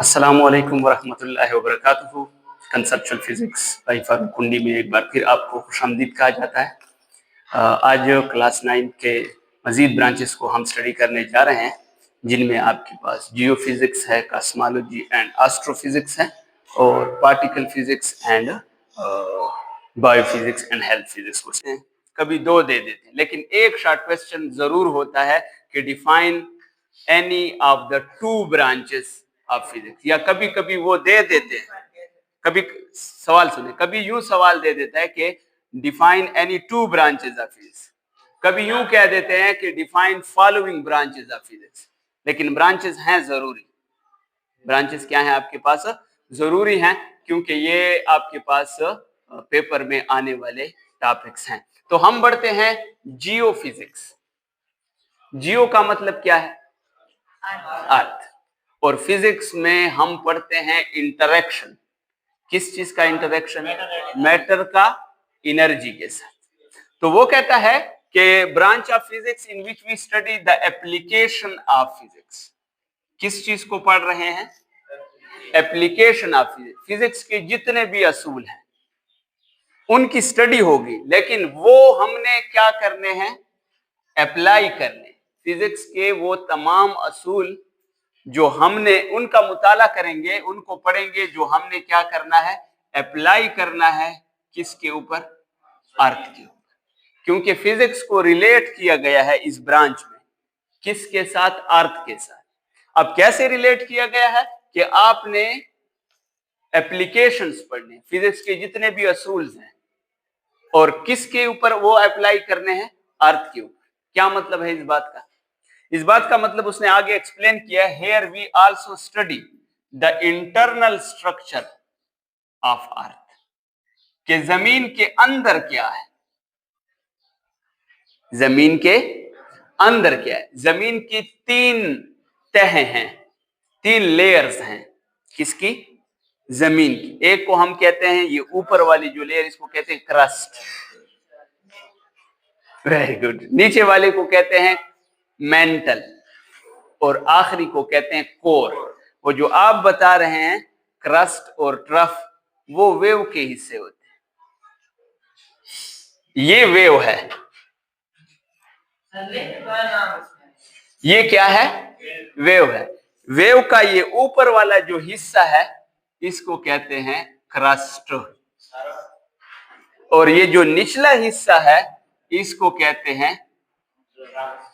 अस्सलामुअलैकुम वरहमतुल्लाहि वबरकातुहू। Conceptual physics by Farooq कुंडी में एक बार फिर आपको खुशामदीद कहा जाता है। आज क्लास 9 के मज़ीद ब्रांचेस को हम स्टडी करने जा रहे हैं, जिनमें आपके पास जियो फिजिक्स है, कॉस्मोलॉजी एंड एस्ट्रोफिजिक्स है, और particle physics and biophysics and health physics को कभी दो दे देते हैं, लेकिन एक शॉर्ट क्वेश्चन जरूर होता है कि define any of the two branches of physics, या कभी कभी वो दे देते हैं। कभी सवाल सुने, कभी यूं सवाल दे देता है कि define any two branches of physics, कभी यूं कह देते हैं कि define following branches of physics. लेकिन ब्रांचेस हैं जरूरी, ब्रांचेस क्या हैं आपके पास, जरूरी हैं, क्योंकि ये आपके पास पेपर में आने वाले टॉपिक्स हैं। तो हम बढ़ते हैं जियो फिजिक्स। जियो का मतलब क्या है? अर्थ। और फिजिक्स में हम पढ़ते हैं इंटरेक्शन। किस चीज का इंटरेक्शन? मैटर का एनर्जी के साथ। तो वो कहता है कि branch of physics in which we study the application of physics. किस चीज को पढ़ रहे हैं? Application of physics. फिजिक्स के जितने भी असूल हैं उनकी स्टडी होगी, लेकिन वो हमने क्या करने हैं? अप्लाई करने। फिजिक्स के वो तमाम असूल जो हमने उनका मुताला करेंगे, उनको पढ़ेंगे, जो हमने क्या करना है? अप्लाई करना है। किसके ऊपर? अर्थ के ऊपर। क्योंकि फिजिक्स को रिलेट किया गया है इस ब्रांच में किसके साथ? अर्थ के साथ। अब कैसे रिलेट किया गया है कि आपने एप्लीकेशंस पढ़ने, फिजिक्स के जितने भी असूल हैं, और किसके ऊपर वो अप्लाई करने हैं? अर्थ के ऊपर। क्या मतलब है इस बात का? इस बात का मतलब उसने आगे एक्सप्लेन किया, here we also study the internal structure of earth, कि जमीन के अंदर क्या है। जमीन के अंदर क्या है? जमीन की तीन तहें हैं, तीन लेयर्स हैं। किसकी? जमीन की। एक को हम कहते हैं, ये ऊपर वाली जो लेयर, इसको कहते हैं क्रस्ट। Very good. नीचे वाले को कहते हैं मेंटल, और आखिरी को कहते हैं कोर। वो जो आप बता रहे हैं क्रस्ट और ट्रफ, वो वेव के हिस्से होते हैं। ये वेव है, ये क्या है? वेव है। वेव का ये ऊपर वाला जो हिस्सा है, इसको कहते हैं क्रस्ट, और ये जो निचला हिस्सा है, इसको कहते हैं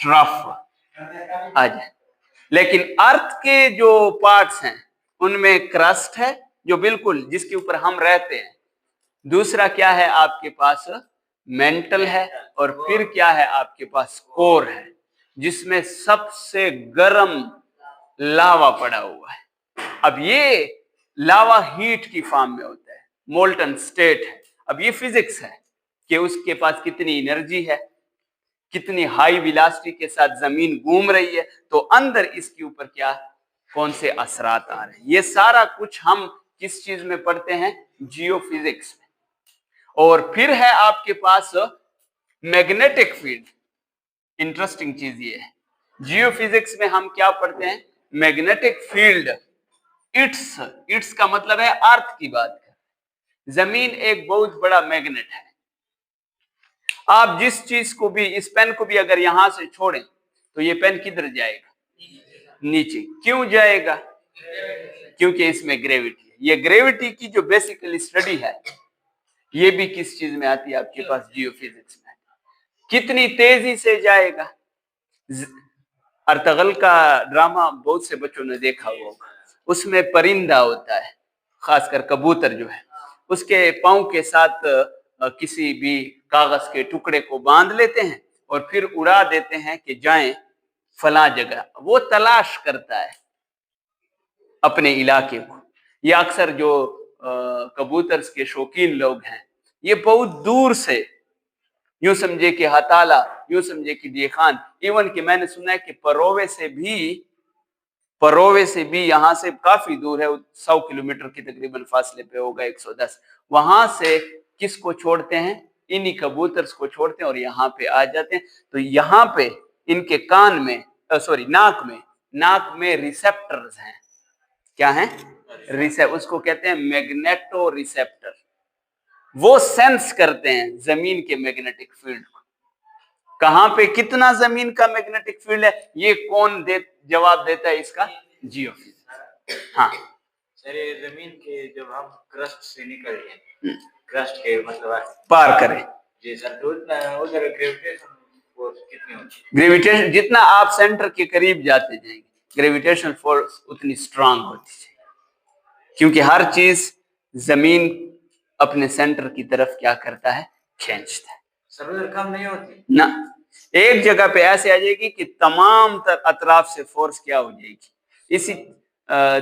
ट्रफ। आ जाए। लेकिन अर्थ के जो पार्ट्स हैं उनमें क्रस्ट है, जो बिल्कुल जिसके ऊपर हम रहते हैं। दूसरा क्या है आपके पास? मेंटल है। और फिर क्या है आपके पास? कोर है, जिसमें सबसे गर्म लावा पड़ा हुआ है। अब ये लावा हीट की फॉर्म में होता है, मोल्टन स्टेट है। अब ये फिजिक्स है कि उसके पास कितनी एनर्जी है, कितनी हाई वेलोसिटी के साथ जमीन घूम रही है, तो अंदर इसके ऊपर क्या, कौन से असरात आ रहे हैं, ये सारा कुछ हम किस चीज में पढ़ते हैं? जियो फिजिक्स में। और फिर है आपके पास मैग्नेटिक फील्ड। इंटरेस्टिंग चीज ये है, जियो फिजिक्स में हम क्या पढ़ते हैं? Magnetic field. इट्स का मतलब है अर्थ की बात कर। जमीन एक बहुत बड़ा मैग्नेट है। आप जिस चीज को भी, इस पेन को भी अगर यहां से छोड़ें तो ये पेन किधर जाएगा? नीचे। क्यों जाएगा? क्योंकि इसमें ग्रेविटी है। ये ग्रेविटी की जो बेसिकली स्टडी है, ये भी किस चीज में आती है आपके पास? जियो फिजिक्स में। कितनी तेजी से जाएगा? अर्तगल का ड्रामा बहुत से बच्चों ने देखा होगा। उसमें परिंदा होता है, खासकर कबूतर जो है, उसके पांव के साथ किसी भी कागज के टुकड़े को बांध लेते हैं और फिर उड़ा देते हैं कि जाएं फला जगह। वो तलाश करता है अपने इलाके को। ये अक्सर जो कबूतर के शौकीन लोग हैं, ये बहुत दूर से, यूं समझे कि हताला, यूं समझे कि डेखान, इवन कि मैंने सुना है कि परोवे से भी यहां से काफी दूर है, 100 किलोमीटर की तकरीबन फासले पे होगा, 110। वहां से किसको छोड़ते हैं? इन्हीं कबूतर्स को छोड़ते हैं और यहाँ पे आ जाते हैं। तो यहाँ पे इनके कान में, नाक में रिसेप्टर्स हैं। क्या है? उसको कहते हैं मैग्नेटो रिसेप्टर। वो सेंस करते हैं जमीन के मैग्नेटिक फील्ड को। कहां पे कितना जमीन का मैग्नेटिक फील्ड है, ये कौन जवाब देता है इसका? जियोफिजिक्स। हाँ सर, ये जमीन के जब हम क्रस्ट से निकल गए, क्रस्ट के मतलब पार करें जी सर, तो उधर ग्रेविटेशन फोर्स कितनी होती है? ग्रेविटेशन जितना आप सेंटर के करीब जाते जाएंगे, ग्रेविटेशनल फोर्स उतनी स्ट्रांग होती है, क्योंकि हर चीज जमीन अपने सेंटर की तरफ क्या करता है? खींचता है। सर उधर कम नहीं होती ना, एक जगह पे ऐसे आ जाएगी कि तमाम अतराफ से फोर्स क्या हो जाएगी। इसी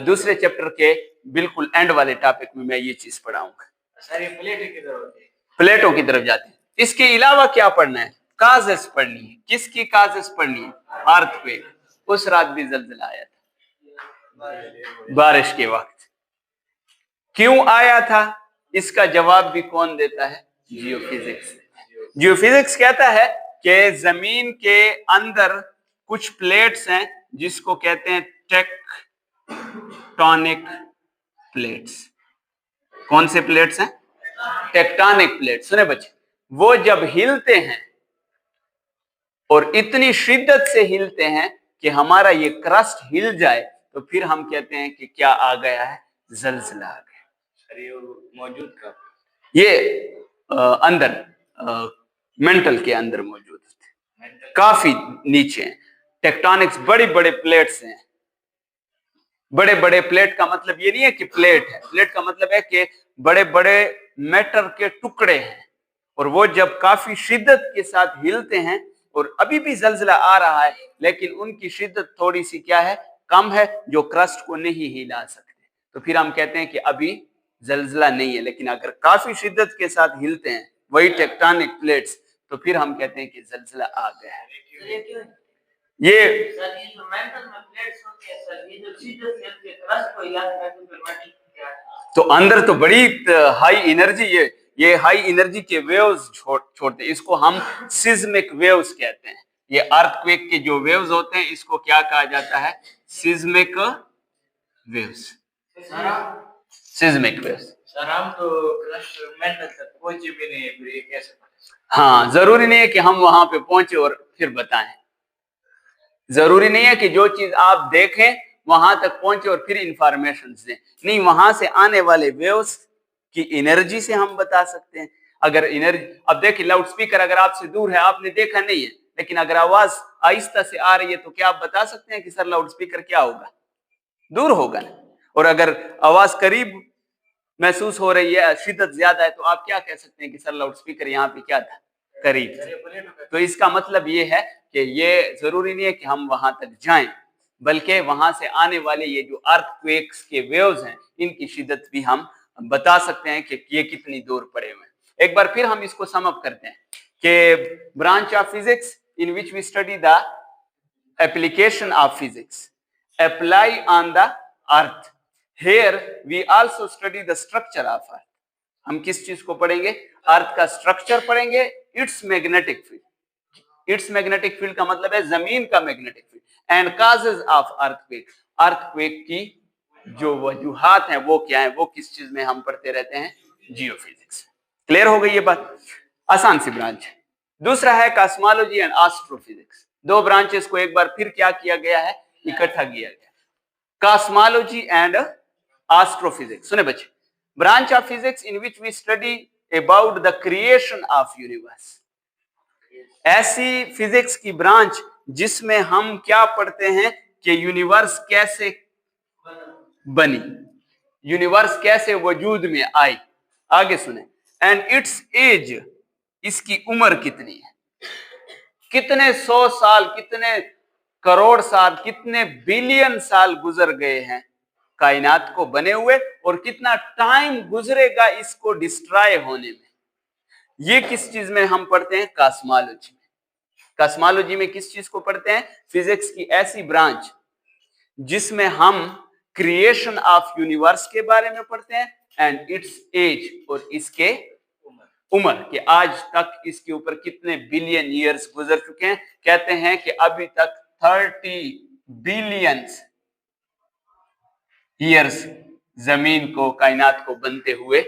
दूसरे चैप्टर के बिल्कुल एंड वाले टॉपिक में मैं ये चीज पढ़ाऊंगा। सर ये प्लेटें किधर होती है? प्लेटों की तरफ जाते हैं। इसके अलावा क्या पढ़ना है? काजेस पढ़नी है। किसकी काजेस पढ़नी है? अर्थक्वेक। उस रात भी जलजला आया था बारिश के वक्त। क्यों आया था, इसका जवाब भी कौन देता है? जियोफिजिक्स। जियोफिजिक्स कहता है कि जमीन के अंदर कुछ प्लेट्स हैं जिसको कहते हैं टेक्टोनिक प्लेट्स। कौन से प्लेट्स हैं? Tectonic plates. सुने बच्चे, वो जब हिलते हैं और इतनी शिद्दत से हिलते हैं कि हमारा ये क्रस्ट हिल जाए, तो फिर हम कहते हैं कि क्या आ गया है? जलजला आ गया। सर ये मौजूद कब? ये अंदर मेंटल के अंदर मौजूद होते, काफी नीचे हैं। टेक्टोनिक्स बड़ी बड़े प्लेट्स हैं। बड़े बड़े प्लेट का मतलब ये नहीं है कि प्लेट है, प्लेट का मतलब है कि बड़े बड़े मैटर के टुकड़े हैं, और वो जब काफी शिद्दत के साथ हिलते हैं, और अभी भी जलजला आ रहा है लेकिन उनकी शिद्दत थोड़ी सी क्या है? कम है, जो क्रस्ट को नहीं हिला सकते, तो फिर हम कहते हैं कि अभी जलजला नहीं है। लेकिन अगर काफी शिद्दत के साथ हिलते हैं वही टेक्टोनिक प्लेट्स, तो फिर हम कहते हैं कि जलजला आ गया है। ये सर ये जो मेंटल में प्लेट्स होती है सर, ये जो शिद्दत से हिलती है क्रस्ट को हिलाने का तो फिर तो अंदर तो बड़ी हाई एनर्जी, ये हाई एनर्जी के वेव्स छोड़ते हैं। इसको हम सिस्मिक वेव्स कहते हैं। ये अर्थक्वेक के जो वेव्स होते हैं इसको क्या कहा जाता है? Seismic waves. Seismic waves. Sir हम तो क्रस्ट मेंटल तक पहुंचे भी नहीं, फिर ये कैसे पता? हाँ, जरूरी नहीं है कि हम वहां पे पहुंचे और फिर बताएं। जरूरी नहीं है कि जो चीज आप देखें वहां तक पहुंचे और फिर इंफॉर्मेशन दें। नहीं, वहां से आने वाले वेव्स की एनर्जी से हम बता सकते हैं। अगर एनर्जी, अब देखिए लाउड स्पीकर अगर आपसे दूर है, आपने देखा नहीं है, लेकिन अगर आवाज आहिस्ता से आ रही है तो क्या आप बता सकते हैं कि सर लाउड स्पीकर क्या होगा? दूर होगा ना। और अगर आवाज करीब महसूस हो रही है, शिद्दत ज्यादा है, तो आप क्या कह सकते हैं कि सर लाउड स्पीकर यहाँ पे क्या था? करीब। तो इसका मतलब ये है कि ये जरूरी नहीं है कि हम वहां तक जाएं, बल्कि वहां से आने वाले ये जो अर्थक्वेक्स के वेव्स हैं इनकी शिद्दत भी हम बता सकते हैं कि ये कितनी दूर पड़े हुए हैं। एक बार फिर हम इसको सम अप करते हैं कि branch of physics in which we study the application of physics apply on the earth. Here we also study the structure of Earth. हम किस चीज को पढ़ेंगे? अर्थ का स्ट्रक्चर पढ़ेंगे, it's magnetic field. It's magnetic field का मतलब है जमीन का magnetic field, and causes of earthquake. Earthquake की जो वजूहात हैं वो क्या है, वो किस चीज में हम पढ़ते रहते हैं? जियोफिजिक्स। क्लियर हो गई ये बात? आसान सी ब्रांच है। दूसरा है कॉस्मोलॉजी एंड एस्ट्रोफिजिक्स। दो ब्रांचेस को एक बार फिर क्या किया गया है? इकट्ठा किया गया। Cosmology and astrophysics. सुने बच्चे, branch of physics in which we study about the creation of universe. ऐसी फिजिक्स की ब्रांच जिसमें हम क्या पढ़ते हैं कि यूनिवर्स कैसे बनी, यूनिवर्स कैसे वजूद में आई। आगे सुने, एंड इट्स एज, इसकी उम्र कितनी है? कितने 100 साल, कितने करोड़ साल, कितने बिलियन साल गुजर गए हैं कायनात को बने हुए, और कितना टाइम गुजरेगा इसको डिस्ट्रॉय होने में। ये किस चीज में हम पढ़ते हैं? कॉस्मोलॉजी में। कॉस्मोलॉजी में किस चीज को पढ़ते हैं? फिजिक्स की ऐसी ब्रांच जिसमें हम क्रिएशन ऑफ यूनिवर्स के बारे में पढ़ते हैं, एंड इट्स एज, और इसके उम्र के आज तक इसके ऊपर कितने बिलियन ईयर्स गुजर चुके हैं। कहते हैं कि अभी तक 30 बिलियंस ईयर्स जमीन को, कायनात को बनते हुए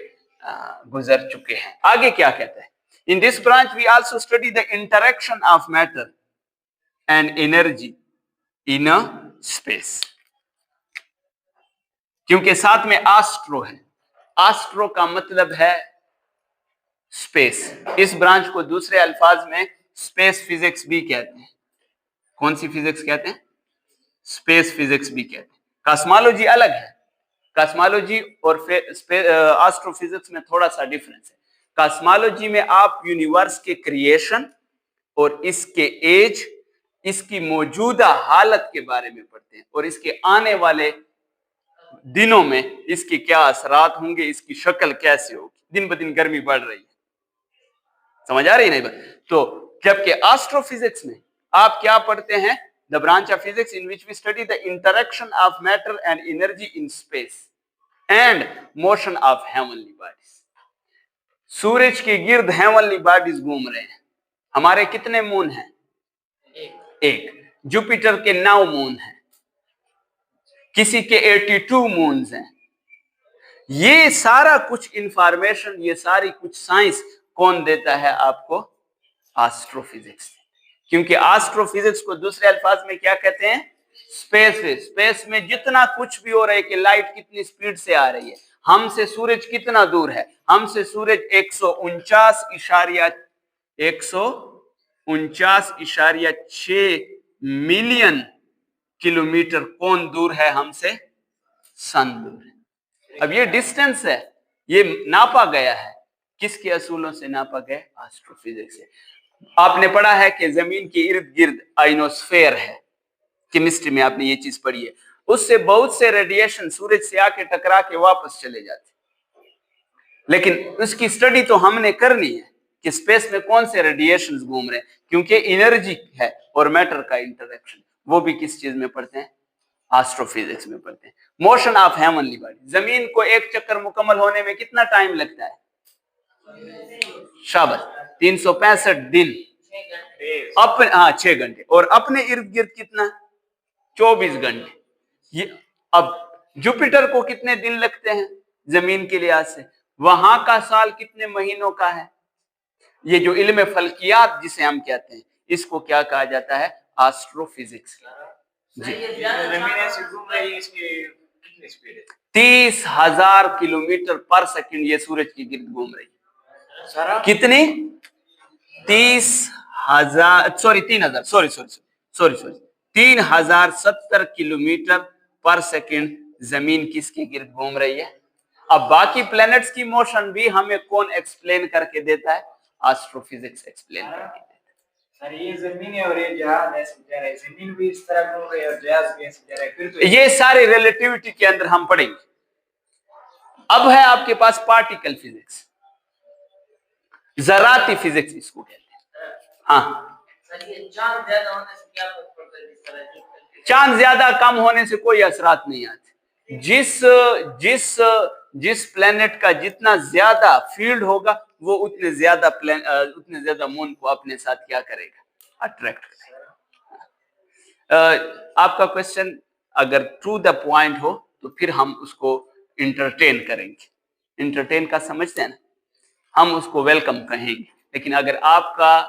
गुजर चुके हैं। आगे क्या कहता है? In this branch we also study the interaction of matter and energy in a space. क्योंकि साथ में एस्ट्रो है, एस्ट्रो का मतलब है स्पेस। इस ब्रांच को दूसरे अल्फाज में स्पेस फिजिक्स भी कहते हैं। कौन सी फिजिक्स कहते हैं? स्पेस फिजिक्स भी कहते हैं। कॉस्मोलॉजी अलग है। कॉस्मोलॉजी और एस्ट्रोफिजिक्स में थोड़ा सा डिफरेंस है। कॉस्मोलॉजी में आप यूनिवर्स के क्रिएशन और इसके एज, इसकी मौजूदा हालत के बारे में पढ़ते हैं और इसके आने वाले दिनों में इसके क्या असरात होंगे, इसकी शक्ल कैसे होगी। दिन ब दिन गर्मी बढ़ रही है, समझ आ रही है नहीं? तो जबकि एस्ट्रोफिजिक्स में आप क्या पढ़ते हैं? The branch of physics in which we study the interaction of matter and energy in space and motion of heavenly bodies. सूरज के गिर्द हेवनली बॉडीज घूम रहे हैं। हमारे कितने मून हैं? एक। जुपिटर के 9 मून हैं, किसी के 82 मून्स हैं। ये सारा कुछ इंफॉर्मेशन, ये सारी कुछ साइंस कौन देता है आपको? एस्ट्रोफिजिक्स। क्योंकि एस्ट्रोफिजिक्स को दूसरे अल्फाज में क्या कहते हैं? स्पेस है। स्पेस में जितना कुछ भी हो रहा है कि लाइट कितनी स्पीड से आ रही है, हमसे सूरज कितना दूर है, हमसे सूरज 149.6 मिलियन किलोमीटर कौन दूर है हमसे? सन दूर है। अब ये डिस्टेंस है, ये नापा गया है। किसके असूलों से नापा गया? एस्ट्रोफिजिक्स से। आपने पढ़ा है कि जमीन के इर्द गिर्द आइनोस्फेयर है, केमिस्ट्री में आपने ये चीज पढ़ी है। उससे बहुत से रेडिएशन सूरज से आके टकरा के वापस चले जाते, लेकिन उसकी स्टडी तो हमने करनी है कि स्पेस में कौन से रेडिएशंस घूम रहे हैं। क्योंकि एनर्जी है और मैटर का इंटरेक्शन, वो भी किस चीज में पढ़ते हैं? एस्ट्रोफिजिक्स में पढ़ते हैं। मोशन ऑफ हेवनली बॉडी, जमीन को एक चक्कर मुकम्मल होने में कितना टाइम लगता है? शाबाश, 365 दिन। अपने 6 घंटे। और अपने इर्द गिर्द कितना? 24 घंटे। ये अब जुपिटर को कितने दिन लगते हैं जमीन के लिहाज से? वहां का साल कितने महीनों का है? ये जो इल्म फल्कियात जिसे हम कहते हैं, इसको क्या कहा जाता है? एस्ट्रोफिजिक्स। जी, जमीन ऐसे घूम रही है, इसकी कितनी स्पीड है? 30,000 किलोमीटर पर सेकंड ये सूरज के गिर्द घूम रही है। कितनी? 3070 किलोमीटर पर सेकंड जमीन किसके गिर्द घूम रही है। अब बाकी प्लैनेट्स की मोशन भी हमें कौन एक्सप्लेन करके देता है? एस्ट्रोफिजिक्स एक्सप्लेन करके देता है। सर ये जमीन है और ये जहाज ऐसे जा रहा है, जमीन भी इस तरह घूम रही है और जहाज भी ऐसे जा रहा है, फिर तो ये सारे रिलेटिविटी के अंदर हम पढ़ेंगे। अब है आपके पास पार्टिकल फिजिक्स, जराती फिजिक्स इसको कहते हैं। हाँ, चांद ज्यादा होने से क्या फर्क पड़ता है? इस तरह चांद ज्यादा कम होने से कोई असरात नहीं आते। जिस प्लेनेट का जितना ज्यादा फील्ड होगा, वो उतने ज्यादा मून को अपने साथ क्या करेगा? अट्रैक्ट करेगा। आपका क्वेश्चन अगर टू द पॉइंट हो तो फिर हम उसको इंटरटेन करेंगे। इंटरटेन का समझते हैं ना, हम उसको वेलकम कहेंगे। लेकिन अगर आपका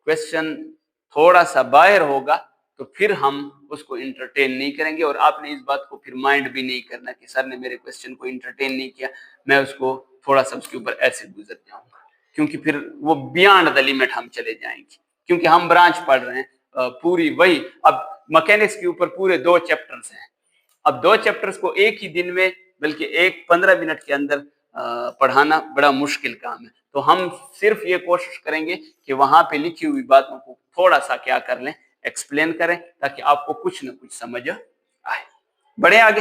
क्वेश्चन थोड़ा सा बाहर होगा तो फिर हम उसको इंटरटेन नहीं करेंगे। और आपने इस बात को फिर माइंड भी नहीं करना कि सर ने मेरे क्वेश्चन को इंटरटेन नहीं किया, मैं उसको थोड़ा सा उसके ऊपर ऐसे गुजर जाऊंगा, क्योंकि फिर वो बियॉन्ड द लिमिट हम चले जाएंगे। क्योंकि हम ब्रांच पढ़ रहे हैं पूरी वही। अब मैकेनिक्स के ऊपर पूरे 2 चैप्टर्स हैं। अब 2 चैप्टर्स को एक ही दिन में, बल्कि 15 मिनट के अंदर पढ़ाना बड़ा मुश्किल काम है। तो हम सिर्फ ये कोशिश करेंगे कि वहां पे लिखी हुई बातों को थोड़ा सा क्या कर लें, एक्सप्लेन करें, ताकि आपको कुछ न कुछ समझ आए। बढ़े आगे।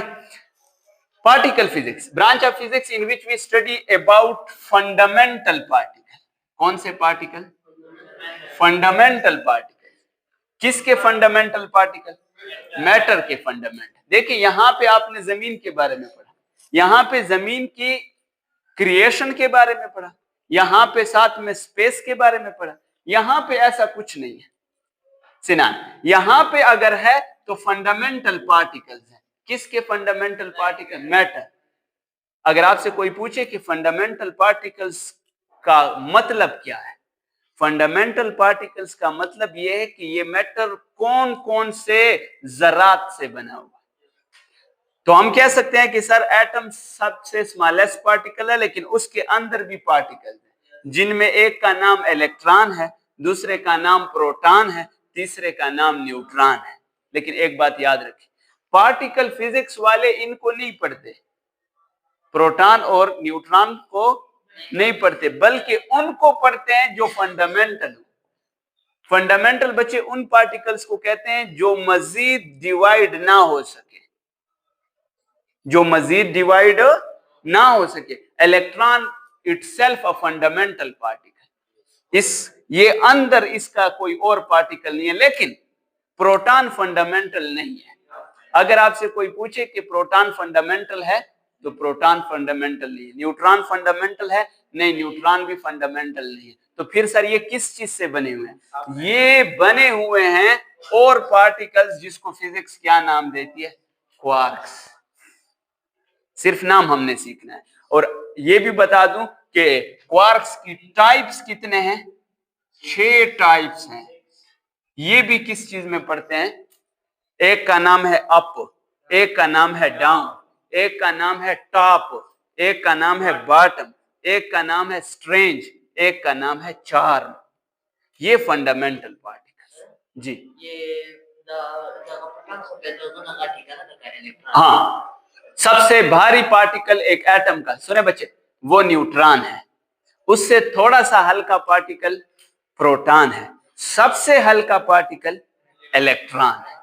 Particle physics, branch of physics in which we study about fundamental particle. कौन से पार्टिकल? Fundamental particle. किसके फंडामेंटल पार्टिकल? मैटर के फंडामेंटल। देखिए यहां पे आपने जमीन के बारे में पढ़ा, यहां पे जमीन की क्रिएशन के बारे में पढ़ा, यहां पे साथ में स्पेस के बारे में पढ़ा। यहां पे ऐसा कुछ नहीं है सिनान। यहां पे अगर है तो फंडामेंटल पार्टिकल्स है। किसके फंडामेंटल पार्टिकल? मैटर। अगर आपसे कोई पूछे कि फंडामेंटल पार्टिकल्स का मतलब क्या है, फंडामेंटल पार्टिकल्स का मतलब यह है कि ये मैटर कौन कौन से जरात से बना हुआ। तो हम कह सकते हैं कि सर एटम सबसे स्मॉलेस्ट पार्टिकल है, लेकिन उसके अंदर भी पार्टिकल है जिनमें एक का नाम इलेक्ट्रॉन है, दूसरे का नाम प्रोटॉन है, तीसरे का नाम न्यूट्रॉन है। लेकिन एक बात याद रखें, पार्टिकल फिजिक्स वाले इनको नहीं पढ़ते, प्रोटॉन और न्यूट्रॉन को नहीं पढ़ते, बल्कि उनको पढ़ते हैं जो फंडामेंटल। फंडामेंटल बच्चे उन पार्टिकल्स को कहते हैं जो मजीद डिवाइड ना हो सके, जो मजीद डिवाइड ना हो सके। Electron itself a fundamental particle, ये अंदर इसका कोई और पार्टिकल नहीं है, लेकिन प्रोटॉन फंडामेंटल नहीं है। अगर आपसे कोई पूछे कि प्रोटॉन फंडामेंटल है, तो प्रोटॉन फंडामेंटल नहीं है। न्यूट्रॉन फंडामेंटल है, नहीं, न्यूट्रॉन भी फंडामेंटल नहीं है। तो फिर सर ये किस चीज से बने हुए हैं? ये बने हुए हैं और पार्टिकल्स जिसको फिजिक्स क्या नाम देती है? क्वार्क्स। सिर्फ नाम हमने सीखना है। और ये भी बता दूं कि क्वार्क्स की टाइप्स कितने हैं? 6 टाइप्स हैं। ये भी किस चीज में पढ़ते हैं? एक का नाम है अप, एक का नाम है डाउन, एक का नाम है टॉप, एक का नाम है बॉटम, एक का नाम है स्ट्रेंज, एक का नाम है चार्म। ये फंडामेंटल पार्टिकल्स जी। हाँ, सबसे भारी पार्टिकल एक एटम का, सुने बच्चे, वो न्यूट्रॉन है। उससे थोड़ा सा हल्का पार्टिकल प्रोटॉन है। सबसे हल्का पार्टिकल इलेक्ट्रॉन है,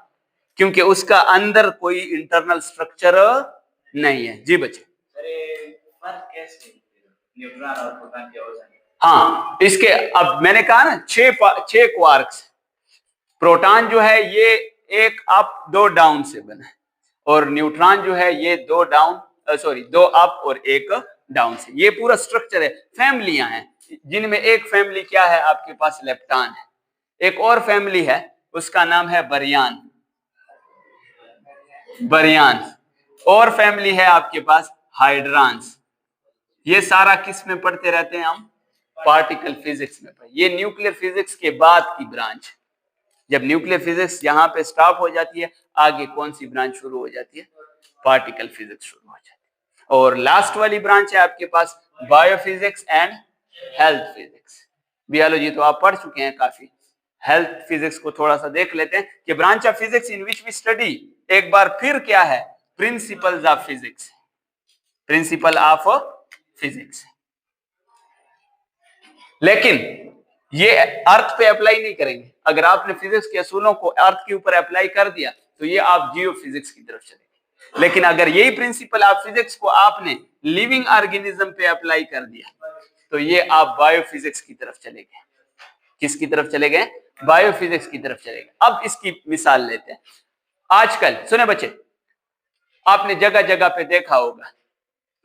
क्योंकि उसका अंदर कोई इंटरनल स्ट्रक्चर नहीं है। जी बच्चे। न्यूट्रॉन और प्रोटॉन के हो जाएंगे। हाँ, इसके अब मैंने कहा ना 6 क्वार्क्स। प्रोटॉन जो है ये एक अप 2 डाउन से बना है, और न्यूट्रॉन जो है ये 2 अप और 1 डाउन से। ये पूरा स्ट्रक्चर है। फैमिलियां हैं, जिनमें एक फैमिली क्या है आपके पास? लेप्टॉन है। एक और फैमिली है, उसका नाम है बरियान। और फैमिली है आपके पास हाइड्रॉन्स। ये सारा किस में पढ़ते रहते हैं हम? पार्टिकल फिजिक्स में पढ़े। ये न्यूक्लियर फिजिक्स के बाद की ब्रांच। जब न्यूक्लियर फिजिक्स यहाँ पे स्टॉप हो जाती है, आगे कौन सी ब्रांच शुरू हो जाती है? पार्टिकल फिजिक्स शुरू हो जाती है। और लास्ट वाली ब्रांच है आपके पास biophysics and health physics. Biology तो आप पढ़ चुके हैं काफी, हेल्थ फिजिक्स को थोड़ा सा देख लेते हैं कि branch of physics in which we study, एक बार फिर क्या है? Principles of physics, principle of physics. लेकिन ये अर्थ पे अप्लाई नहीं करेंगे। अगर आपने फिजिक्स के असूलों को अर्थ के ऊपर अप्लाई कर दिया तो ये आप जियो फिजिक्स की तरफ चलेंगे। लेकिन अगर यही प्रिंसिपल ऑफ फिजिक्स को आपने लिविंग ऑर्गेनिज्म पे अप्लाई कर दिया तो ये आप बायोफिजिक्स की तरफ चले गए। किसकी तरफ चले गए? बायोफिजिक्स की तरफ चले गए। अब इसकी मिसाल लेते हैं। आजकल सुने बच्चे, आपने जगह जगह पे देखा होगा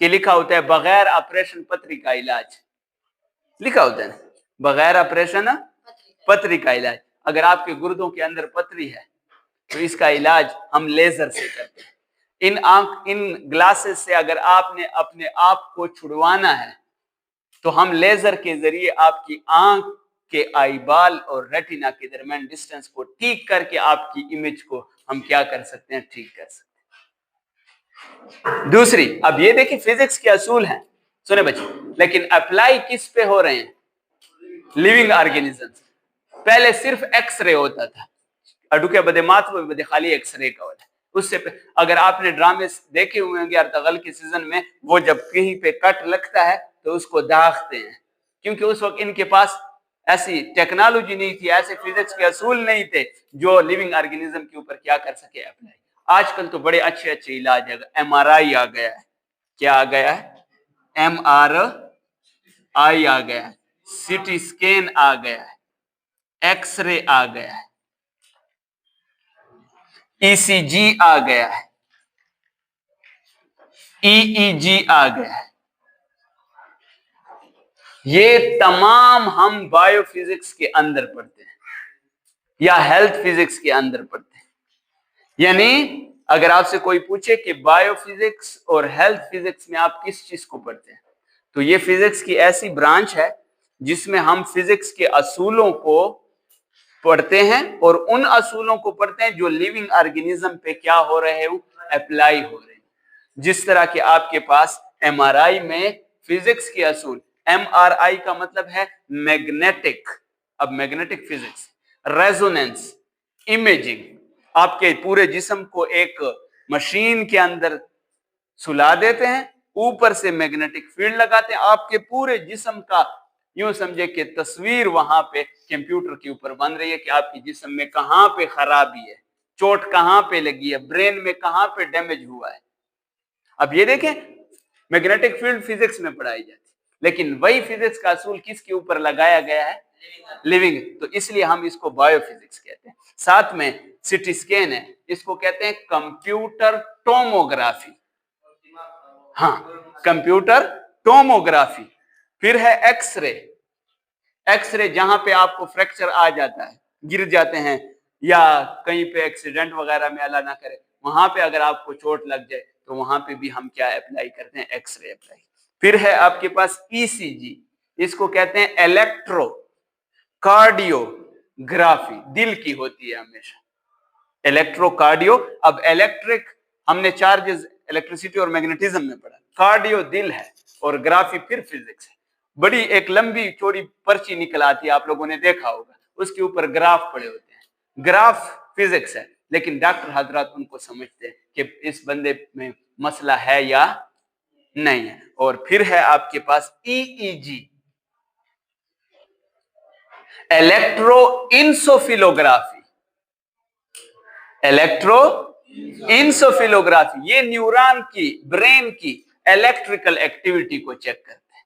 कि लिखा होता है बगैर ऑपरेशन पथरी का इलाज। लिखा होता है बगैर ऑपरेशन पथरी का इलाज। अगर आपके गुर्दों के अंदर पथरी है तो इसका इलाज हम लेजर से करते हैं। इन ग्लासेस से अगर आपने अपने आप को छुड़वाना है तो हम लेजर के जरिए आपकी आंख के आईबाल और रेटिना के दरमियान डिस्टेंस को ठीक करके आपकी इमेज को हम क्या कर सकते हैं? ठीक कर सकते हैं। दूसरी, अब ये देखिए फिजिक्स के असूल हैं, सुने बच्चे, लेकिन अप्लाई किस पे हो रहे हैं? Living organisms. पहले सिर्फ एक्सरे होता था, अडुके बदे मात बदे खाली एक्सरे का होता है। उससे अगर आपने ड्रामे देखे हुए होंगे अर्तगल के सीजन में, वो जब कहीं पे कट लगता है तो उसको दागते हैं, क्योंकि उस वक्त इनके पास ऐसी टेक्नोलॉजी नहीं थी, ऐसे फिजिक्स के असूल नहीं थे जो लिविंग ऑर्गेनिज्म के ऊपर क्या कर सके? अप्लाई। आजकल तो बड़े अच्छे अच्छे इलाज है। MRI आ गया है। क्या आ गया है? MRI आ गया है, CT स्कैन आ गया है, एक्सरे आ गया है, ECG आ गया है, EEG आ गया है। ये तमाम हम बायोफिजिक्स के अंदर पढ़ते हैं या हेल्थ फिजिक्स के अंदर पढ़ते हैं। यानी अगर आपसे कोई पूछे कि बायोफिजिक्स और हेल्थ फिजिक्स में आप किस चीज को पढ़ते हैं, तो ये फिजिक्स की ऐसी ब्रांच है जिसमें हम फिजिक्स के असूलों को पढ़ते हैं और उन असूलों को पढ़ते हैं जो लिविंग ऑर्गेनिज्म पे क्या हो रहे हो, अप्लाई हो रहे हैं। जिस तरह के आपके पास एमआरआई में फिजिक्स के असूल, एमआरआई का मतलब है मैग्नेटिक, अब मैग्नेटिक फिजिक्स, रेजोनेंस, इमेजिंग, आपके पूरे जिस्म को एक मशीन के अंदर सुला देते हैं, ऊपर से मैग्नेटिक फील्ड लगाते हैं, आपके पूरे जिस्म का यूं समझे कि तस्वीर वहां पे कंप्यूटर के ऊपर बन रही है कि आपके जिस्म में कहां पे खराबी है, चोट कहां पे लगी है, ब्रेन में कहां पे डैमेज हुआ है। अब ये देखें, मैग्नेटिक फील्ड फिजिक्स में पढ़ाई जाती है, लेकिन वही फिजिक्स का असूल किसके ऊपर लगाया गया है, लिविंग, तो इसलिए हम इसको बायोफिजिक्स कहते हैं। साथ में सिटी स्कैन है, इसको कहते हैं कंप्यूटर टोमोग्राफी, हाँ कंप्यूटर टोमोग्राफी। फिर है एक्सरे, एक्सरे जहां पे आपको फ्रैक्चर आ जाता है, गिर जाते हैं या कहीं पे एक्सीडेंट वगैरह में अल्लाह ना करे, वहां पे अगर आपको चोट लग जाए तो वहां पे भी हम क्या अप्लाई करते हैं, एक्सरे अप्लाई। फिर है आपके पास ईसीजी, इसको कहते हैं इलेक्ट्रो कार्डियोग्राफी, दिल की होती है हमेशा, इलेक्ट्रोकार्डियो। अब इलेक्ट्रिक हमने चार्जेस इलेक्ट्रिसिटी और मैग्नेटिज्म में पढ़ा, कार्डियो दिल है और ग्राफी फिर फिजिक्स है। बड़ी एक लंबी चौड़ी पर्ची निकल आती है, आप लोगों ने देखा होगा, उसके ऊपर ग्राफ पड़े होते हैं, ग्राफ फिजिक्स है, लेकिन डॉक्टर हजरात उनको समझते हैं कि इस बंदे में मसला है या नहीं है। और फिर है आपके पास ईईजी, इलेक्ट्रो इंसोफिलोग्राफी, इलेक्ट्रो इंसोफिलोग्राफी, ये न्यूरॉन की, ब्रेन की इलेक्ट्रिकल एक्टिविटी को चेक करते हैं।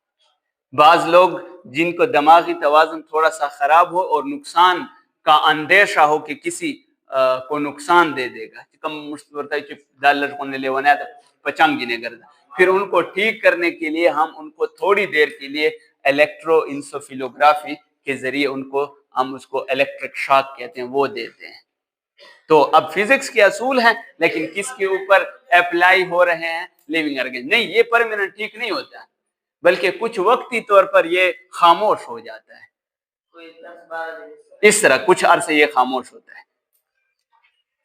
बाज लोग जिनको दिमागी तवाज़ुन थोड़ा सा खराब हो और नुकसान का अंदेशा हो कि किसी को नुकसान दे देगा, कम डॉलर को ले वना पचंगी ने करता, फिर उनको ठीक करने के लिए हम उनको थोड़ी देर के लिए इलेक्ट्रो इंसोफिलोग्राफी के जरिए उनको हम उसको इलेक्ट्रिक शॉक कहते हैं, वो देते हैं। तो अब फिजिक्स के असूल हैं, लेकिन किसके ऊपर अप्लाई हो रहे हैं, लिविंग ऑर्गेनिज्म। नहीं, ये परमानेंट ठीक नहीं होता, बल्कि कुछ वक्ती तौर पर ये खामोश हो जाता है, इस तरह कुछ अरसे ये खामोश होता है।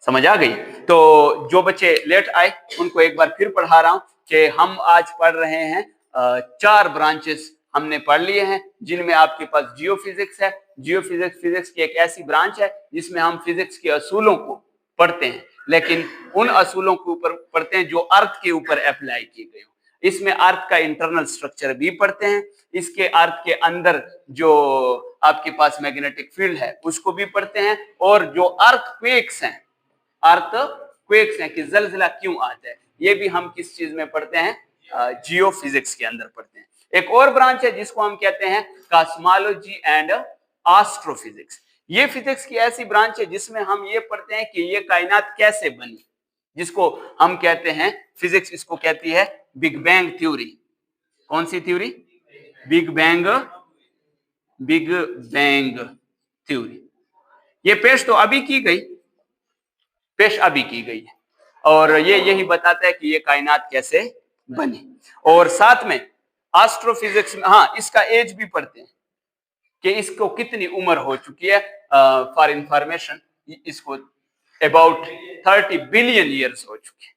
समझ आ गई? तो जो बच्चे लेट आए उनको एक बार फिर पढ़ा रहा हूं कि हम आज पढ़ रहे हैं 4 ब्रांचेस हमने पढ़ लिए हैं, जिनमें आपके पास जियोफिजिक्स है। जियोफिजिक्स फिजिक्स की एक ऐसी ब्रांच है जिसमें हम फिजिक्स के असूलों को पढ़ते हैं, लेकिन उन असूलों के ऊपर पढ़ते हैं जो अर्थ के ऊपर अप्लाई किए गए हो। इसमें अर्थ का इंटरनल स्ट्रक्चर भी पढ़ते हैं, इसके अर्थ के अंदर जो आपके पास मैग्नेटिक फील्ड है उसको भी पढ़ते हैं, और जो अर्थक्वेक्स हैं, अर्थक्वेक्स हैं कि जलजिला क्यों आता है, ये भी हम किस चीज में पढ़ते हैं, जियोफिजिक्स के अंदर पढ़ते हैं। एक और ब्रांच है जिसको हम कहते हैं कॉस्मोलॉजी एंड एस्ट्रोफिजिक्स। ये फिजिक्स की ऐसी ब्रांच है जिसमें हम ये पढ़ते हैं कि ये कायनात कैसे बनी, जिसको हम कहते हैं फिजिक्स इसको कहती है बिग बैंग थ्योरी। कौन सी थ्योरी? Big bang theory. ये पेश तो अभी की गई, पेश अभी की गई है, और ये यही बताता है कि ये कायनात कैसे बनी। और साथ में एस्ट्रोफिजिक्स में हाँ इसका एज भी पढ़ते हैं कि इसको कितनी उम्र हो चुकी है। फॉर इंफॉर्मेशन, इसको अबाउट 30 बिलियन ईयर्स हो चुके हैं,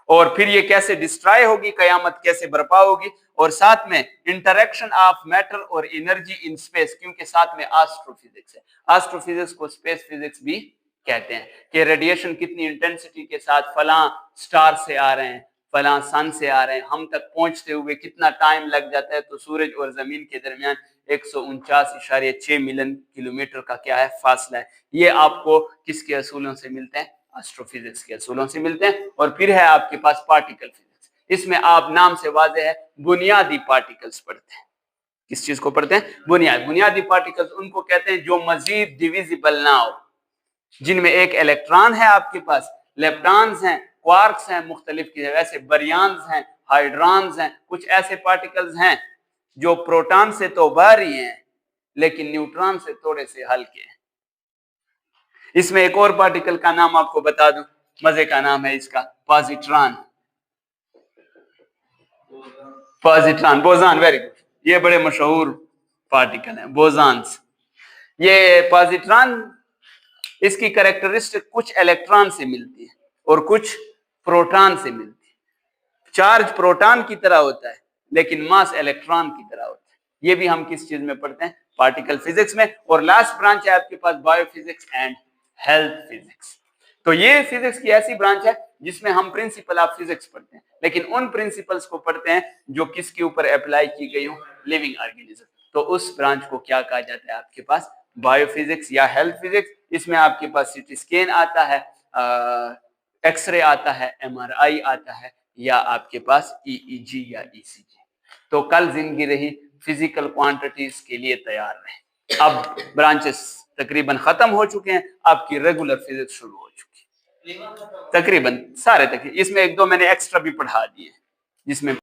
और फिर ये कैसे डिस्ट्रॉय होगी, कयामत कैसे बर्पा होगी, और साथ में इंटरेक्शन ऑफ मैटर और एनर्जी इन स्पेस, क्योंकि साथ में एस्ट्रोफिजिक्स है। एस्ट्रोफिजिक्स को स्पेस फिजिक्स भी कहते हैं कि रेडिएशन कितनी इंटेंसिटी के साथ फलां स्टार से आ रहे हैं, फलां सन से आ रहे हैं, हम तक पहुंचते हुए कितना टाइम लग जाता है। तो सूरज और जमीन के दरमियान 149.6 मिलियन किलोमीटर का क्या है, फासला है। ये आपको किसके असूलों से मिलते हैं, एस्ट्रोफिजिक्स के असूलों से मिलते हैं। और फिर है आपके पास पार्टिकल फिजिक्स, इसमें आप नाम से वाज़ेह है बुनियादी पार्टिकल्स पढ़ते हैं। किस चीज को पढ़ते हैं, बुनियादी पार्टिकल्स उनको कहते हैं जो मजीद डिविजिबल ना हो, जिनमें एक इलेक्ट्रॉन है आपके पास, लेप्टॉन्स हैं, क्वार्क्स हैं, मुख्तलिफ की वैसे बरियान्स हैं, हाइड्रॉन्स हैं, कुछ ऐसे पार्टिकल्स हैं जो प्रोटॉन से तो भारी हैं लेकिन न्यूट्रॉन से थोड़े से हल्के हैं। इसमें एक और पार्टिकल का नाम आपको बता दूं, मजे का नाम है इसका पॉजिट्रॉन। पॉजिट्रॉन, बोजान, वेरी गुड, ये बड़े मशहूर पार्टिकल हैं बोजान्स। ये पॉजिट्रॉन, इसकी कैरेक्टरिस्टिक कुछ इलेक्ट्रॉन से मिलती है और कुछ प्रोटॉन से मिलती है। चार्ज प्रोटॉन की तरह होता है लेकिन मास इलेक्ट्रॉन की तरह होता है। ये भी हम किस चीज में पढ़ते हैं? पार्टिकल फिजिक्स में। और लास्ट ब्रांच है आपके पास बायोफिजिक्स एंड हेल्थ फिजिक्स। तो ये फिजिक्स की ऐसी ब्रांच है जिसमें हम प्रिंसिपल ऑफ फिजिक्स पढ़ते हैं, लेकिन उन प्रिंसिपल्स को पढ़ते हैं जो किसके ऊपर अप्लाई की गई हो, लिविंग ऑर्गेनिज्म। तो उस ब्रांच को क्या कहा जाता है आपके पास? बायोफिजिक्स या हेल्थ फिजिक्स। इसमें आपके पास सीटी स्कैन आता है, एक्सरे आता है, एमआरआई आता है, या आपके पास ईईजी या ईसीजी। तो कल जिंदगी रही फिजिकल क्वांटिटीज के लिए तैयार रहें। अब ब्रांचेस तकरीबन खत्म हो चुके हैं, आपकी रेगुलर फिजिक्स शुरू हो चुकी है तकरीबन सारे तक। इसमें एक दो मैंने एक्स्ट्रा भी पढ़ा दिए जिसमें